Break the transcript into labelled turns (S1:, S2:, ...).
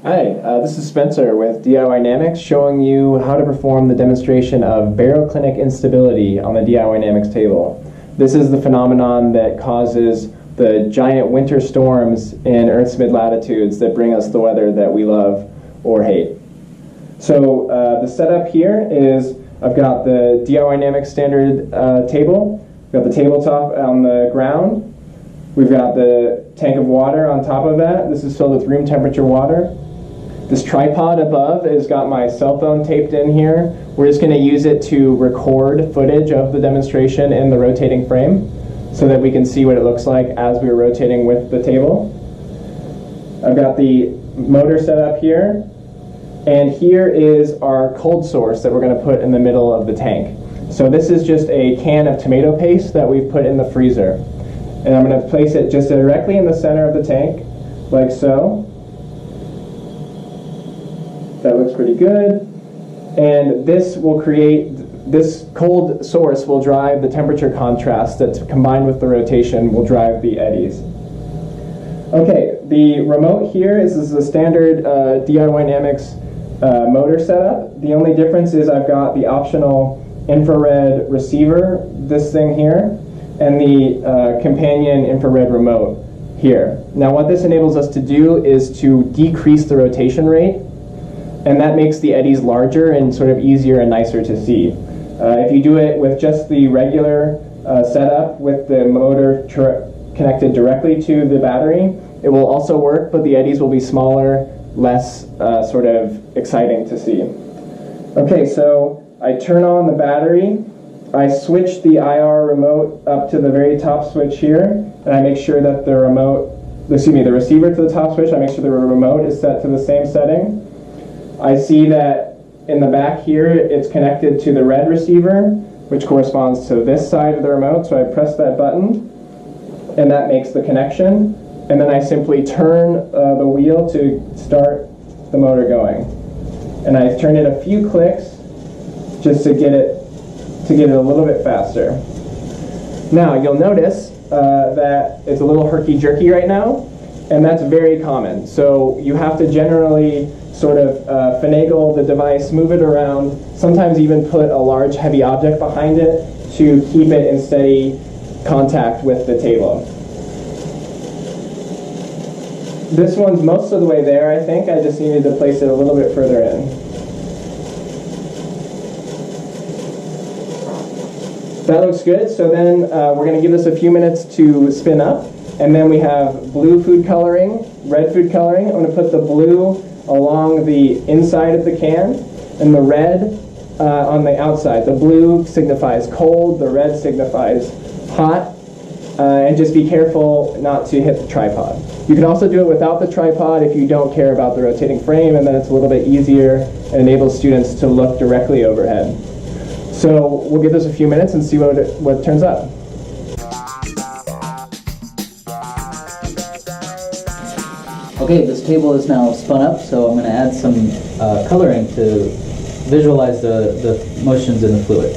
S1: Hi, this is Spencer with DIYnamics showing you how to perform the demonstration of baroclinic instability on the DIYnamics table. This is the phenomenon that causes the giant winter storms in Earth's mid-latitudes that bring us the weather that we love or hate. So the setup here is I've got the DIYnamics standard table. We've got the tabletop on the ground. We've got the tank of water on top of that. This is filled with room temperature water. This tripod above has got my cell phone taped in here. We're just going to use it to record footage of the demonstration in the rotating frame so that we can see what it looks like as we're rotating with the table. I've got the motor set up here, and here is our cold source that we're going to put in the middle of the tank. So this is just a can of tomato paste that we've put in the freezer. And I'm going to place it just directly in the center of the tank, like so. That looks pretty good. And this will create, this cold source will drive the temperature contrast that's combined with the rotation will drive the eddies. Okay, the remote here is a standard DIYnamics motor setup. The only difference is I've got the optional infrared receiver, this thing here, and the companion infrared remote here. Now what this enables us to do is to decrease the rotation rate, and that makes the eddies larger and sort of easier and nicer to see. If you do it with just the regular setup with the motor connected directly to the battery, it will also work, but the eddies will be smaller, less sort of exciting to see. Okay, so I turn on the battery, I switch the IR remote up to the very top switch here, and I make sure that the receiver to the top switch, I make sure the remote is set to the same setting. I see that in the back here, it's connected to the red receiver, which corresponds to this side of the remote, so I press that button, and that makes the connection. And then I simply turn the wheel to start the motor going. And I turn it a few clicks just to get it a little bit faster. Now you'll notice that it's a little herky-jerky right now, and that's very common. So you have to generally sort of finagle the device, move it around, sometimes even put a large heavy object behind it to keep it in steady contact with the table. This one's most of the way there, I think. I just needed to place it a little bit further in. That looks good. So then we're going to give this a few minutes to spin up. And then we have blue food coloring, red food coloring. I'm going to put the blue along the inside of the can and the red on the outside. The blue signifies cold, the red signifies hot. And just be careful not to hit the tripod. You can also do it without the tripod if you don't care about the rotating frame, and then it's a little bit easier and enables students to look directly overhead. So we'll give this a few minutes and see what turns up.
S2: Okay, this table is now spun up, so I'm going to add some coloring to visualize the motions in the fluid.